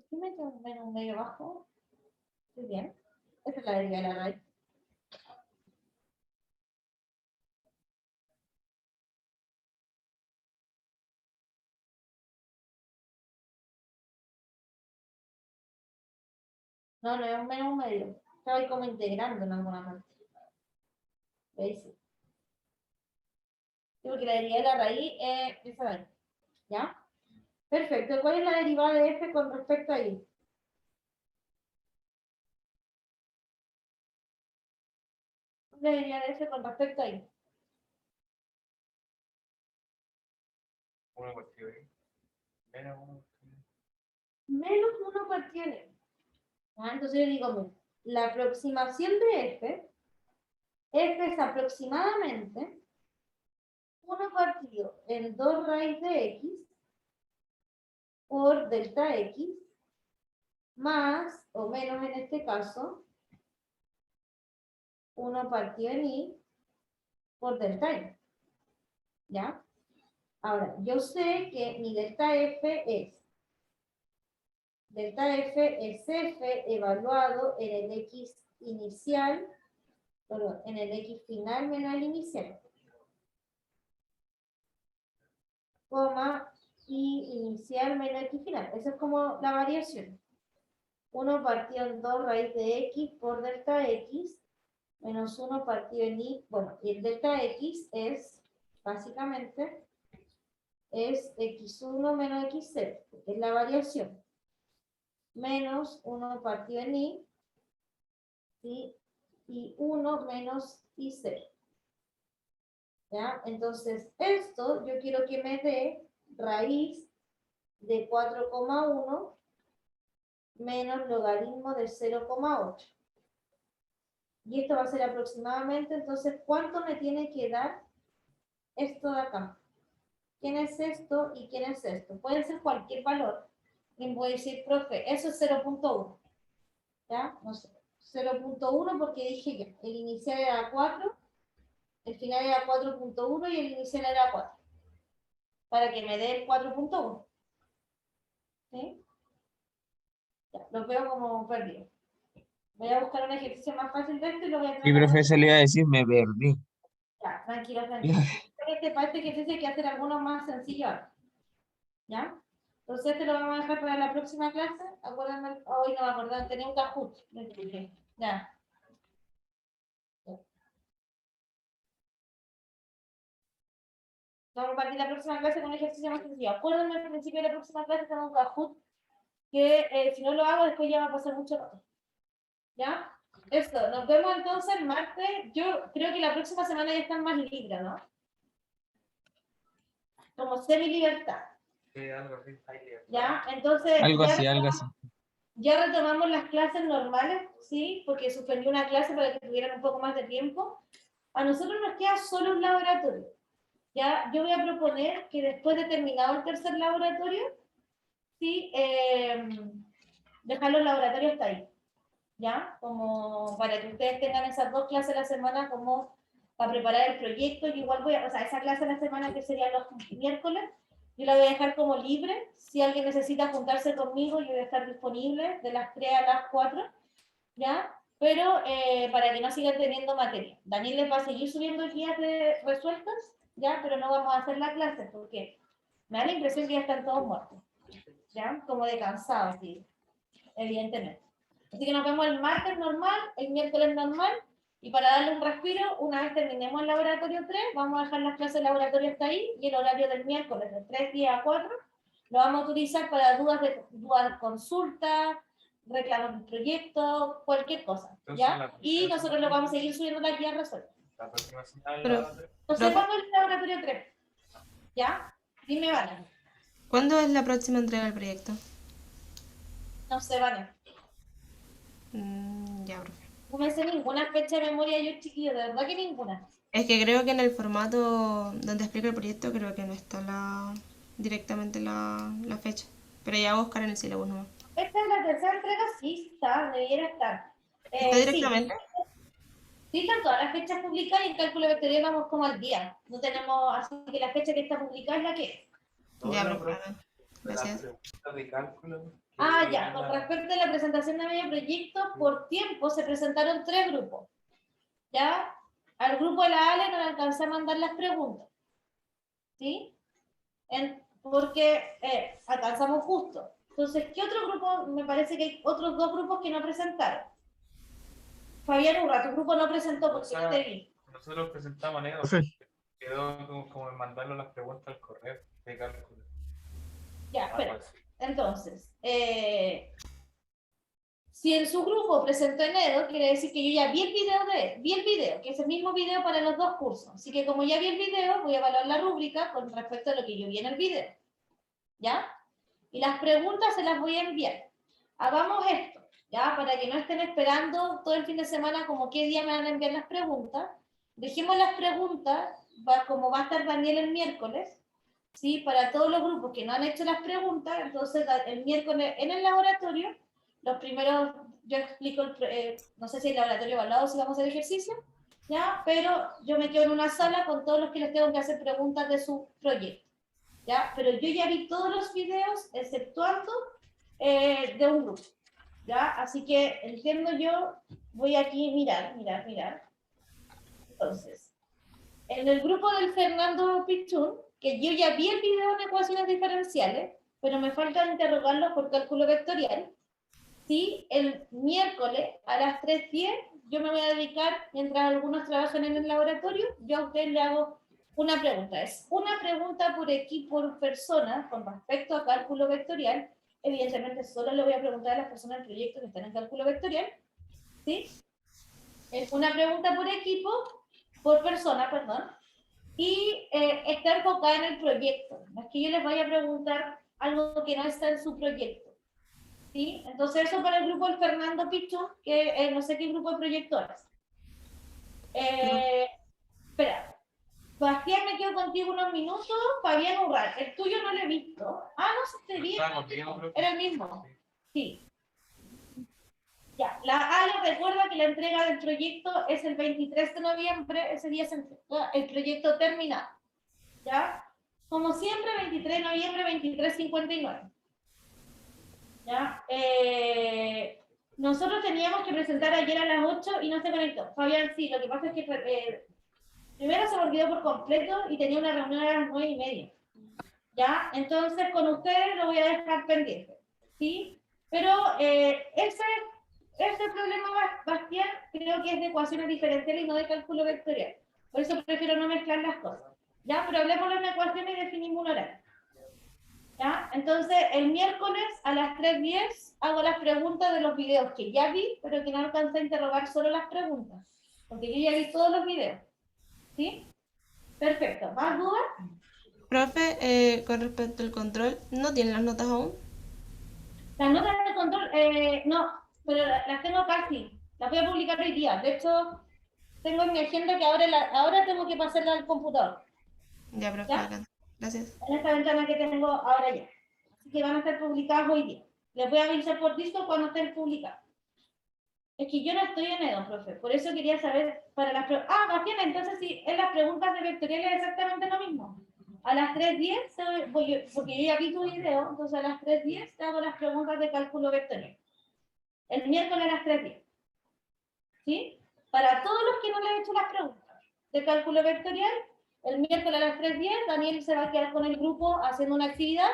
qué meto un menos un medio abajo? Muy bien, esa es la derivada de la raíz. No, no es un menos un medio. Estaba ahí como integrando en alguna parte. ¿Veis? Sí, porque la derivada de la raíz es esa de ahí. ¿Ya? Perfecto. ¿Cuál es la derivada de f con respecto a y? La derivada de f con respecto a y. 1 partido X. Menos 1 partido Y. Menos 1 partido en y. Entonces yo digo, mira, la aproximación de f es aproximadamente 1 partido en 2 raíz de x por delta x más o menos en este caso 1 partido en y por delta y. ¿Ya? Ahora, yo sé que mi delta f es f evaluado en el x inicial, perdón, en el x final menos el inicial, coma, y inicial menos x final. Esa es como la variación. 1 partido en 2 raíz de x por delta x menos 1 partido en y. Bueno, y el delta x es, básicamente, es x1 menos x0, que es la variación. Menos 1 partido en y, ¿sí? Y 1 menos y0. ¿Ya? Entonces, esto yo quiero que me dé raíz de 4,1 menos logaritmo de 0,8. Y esto va a ser aproximadamente, entonces, ¿cuánto me tiene que dar esto de acá? ¿Quién es esto y quién es esto? Puede ser cualquier valor. Y voy a decir, profe, eso es 0,1. ¿Ya? No sé. 0,1 porque dije que el inicial era 4, el final era 4,1 y el inicial era 4. Para que me dé el 4,1. ¿Sí? Ya, lo veo como perdido. Voy a buscar un ejercicio más fácil de esto y lo voy a Sí, tratar. profesor, le iba a decir, me perdí. Ya, tranquilo, tranquilo. Para este ejercicio hay que hacer algunos más sencillos. ¿Ya? Entonces este lo vamos a dejar para la próxima clase. Acuérdenme, hoy no me acordé, tenía un Kahoot. Ya. Vamos a partir la próxima clase con un ejercicio más sencillo. Acuérdenme al principio de la próxima clase tengo un Kahoot que si no lo hago después ya va a pasar mucho rato. ¿Ya? Esto, nos vemos entonces el martes. Yo creo que la próxima semana ya están más libres, ¿no? Como semi-libertad. Sí, algo así, hay libertad. ¿Ya? Entonces, Algo así, algo así. ya retomamos las clases normales, ¿sí? Porque suspendí una clase para que tuvieran un poco más de tiempo. A nosotros nos queda solo un laboratorio. Ya, yo voy a proponer que después de terminado el tercer laboratorio, ¿sí? Dejar los laboratorios hasta ahí. ¿Ya? Como para que ustedes tengan esas 2 clases a la semana como para preparar el proyecto. Yo igual voy a, o sea, esa clase a la semana que sería los miércoles, yo la voy a dejar como libre. Si alguien necesita juntarse conmigo, yo voy a estar disponible de las 3 a las 4, ¿ya? Pero para que no sigan teniendo materia. Daniel les va a seguir subiendo guías resueltas, ¿ya? Pero no vamos a hacer la clase porque me da la impresión que ya están todos muertos, ¿ya? Como de cansados, sí, evidentemente. Así que nos vemos el martes normal, el miércoles normal, y para darle un respiro, una vez terminemos el laboratorio 3, vamos a dejar las clases de laboratorio hasta ahí, y el horario del miércoles de 3 días a 4, lo vamos a utilizar para dudas, consultas, reclamos del proyecto, cualquier cosa, Entonces, ¿ya? la Y próxima nosotros lo vamos a seguir subiendo la guía resuelta. La próxima semana Pero- la otra. No sé Profe. cuándo es el laboratorio 3, ¿ya? Dime, Vane. ¿Cuándo es la próxima entrega del proyecto? No sé, Vane. Ya, profe. No me sé ninguna fecha de memoria yo, chiquillo, de verdad que ninguna. Es que creo que en el formato donde explica el proyecto creo que no está directamente la fecha. Pero ya voy a buscar en el sílabo nuevo. Esta es la tercera entrega, sí está, debiera estar. ¿Está directamente? Sí, están todas las fechas publicadas y en cálculo vectorial vamos como al día. No tenemos, así que la fecha que está publicada es la que es. Ya, Todo, profe. bacán. Gracias. Las preguntas de cálculo. Ah, que ya, con la- respecto a la presentación de medio proyecto, por tiempo se presentaron 3 grupos. ¿Ya? Al grupo de la ALE no le alcancé a mandar las preguntas. ¿Sí? Porque alcanzamos justo. Entonces, ¿qué otro grupo? Me parece que hay otros 2 grupos que no presentaron. Fabián Urra, tu grupo no presentó porque no te vi. Nosotros presentamos anécdotas. Profe. Quedó como en mandarle las preguntas al correo de cálculo. Ya, Algo espera. así. Entonces, si en su grupo presentó Enedo, quiere decir que yo ya vi el video, que es el mismo video para los 2 cursos. Así que como ya vi el video, voy a evaluar la rúbrica con respecto a lo que yo vi en el video. ¿Ya? Y las preguntas se las voy a enviar. Hagamos esto, ¿ya? Para que no estén esperando todo el fin de semana como qué día me van a enviar las preguntas. Dejemos las preguntas, como va a estar Daniel el miércoles, ¿sí? Para todos los grupos que no han hecho las preguntas, entonces el miércoles en el laboratorio, los primeros, yo explico, no sé si el laboratorio evaluado, si vamos a hacer ejercicio, ¿ya? Pero yo me quedo en una sala con todos los que les tengo que hacer preguntas de su proyecto, ¿ya? Pero yo ya vi todos los videos, exceptuando de un grupo, ¿ya? Así que entiendo yo, voy aquí mirar. Entonces, en el grupo del Fernando Pichún, que yo ya vi el video de ecuaciones diferenciales, pero me falta interrogarlos por cálculo vectorial. Sí, el miércoles a las 3:10 yo me voy a dedicar, mientras algunos trabajan en el laboratorio, yo a ustedes le hago una pregunta. Es una pregunta por equipo, por persona, con respecto a cálculo vectorial. Evidentemente solo le voy a preguntar a las personas del proyecto que están en cálculo vectorial. ¿Sí? Es una pregunta por equipo, por persona, perdón. Y está enfocada en el proyecto. No es que yo les vaya a preguntar algo que no está en su proyecto. ¿Sí? Entonces eso para el grupo del Fernando Pichón, que no sé qué grupo de proyecto es. Espera. Bastián, me quedo contigo unos minutos. Fabián Urral, el tuyo no lo he visto. Ah, no sé, te vi. Está contigo, creo que- Era el mismo. Sí. Ya, la ALE recuerda que la entrega del proyecto es el 23 de noviembre, ese día se entrega el proyecto terminado. ¿Ya? Como siempre, 23 de noviembre, 23:59. ¿Ya? Nosotros teníamos que presentar ayer a las 8 y no se conectó. Fabián, sí, lo que pasa es que primero se me olvidó por completo y tenía una reunión a las 9:30. ¿Ya? Entonces, con ustedes lo voy a dejar pendiente. ¿Sí? Pero ese problema, Bastián, creo que es de ecuaciones diferenciales y no de cálculo vectorial. Por eso prefiero no mezclar las cosas. ¿Ya? Pero hablemos de una ecuación y definimos un horario. ¿Ya? Entonces, el miércoles a las 3:10 hago las preguntas de los videos que ya vi, pero que no alcancé a interrogar solo las preguntas. Porque yo ya vi todos los videos. ¿Sí? Perfecto. ¿Más dudas? Profe, con respecto al control, ¿no tienen las notas aún? Las notas de control, no, pero las tengo casi. Las voy a publicar hoy día. De hecho, tengo en mi agenda que ahora tengo que pasarla al computador. Ya, profe, ¿Ya? bacán. Gracias. En esta ventana que tengo ahora ya. Así que van a estar publicadas hoy día. Les voy a avisar por Discord cuando estén publicadas. Es que yo no estoy en EDO, profe. Por eso quería saber para las preguntas. Ah, Bastián, entonces sí, en las preguntas de vectorial es exactamente lo mismo. A las 3:10, porque yo ya vi tu video, entonces a las 3:10 te hago las preguntas de cálculo vectorial. El miércoles a las 3:10. ¿Sí? Para todos los que no les he hecho las preguntas de cálculo vectorial, el miércoles a las 3:10, Daniel se va a quedar con el grupo haciendo una actividad,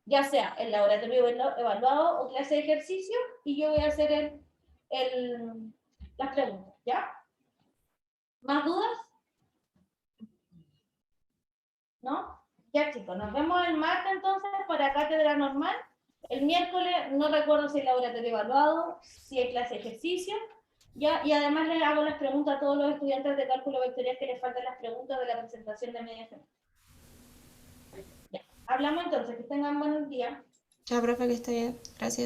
ya sea el laboratorio evaluado o clase de ejercicio, y yo voy a hacer las preguntas, ¿ya? ¿Más dudas? ¿No? Ya, chicos, nos vemos el martes entonces para cátedra normal. El miércoles no recuerdo si el laboratorio evaluado, si hay clase de ejercicio, ya, y además les hago las preguntas a todos los estudiantes de cálculo vectorial que les faltan las preguntas de la presentación de media semana. Ya, hablamos entonces, que tengan buen día. Chao, profe, que esté bien. Gracias.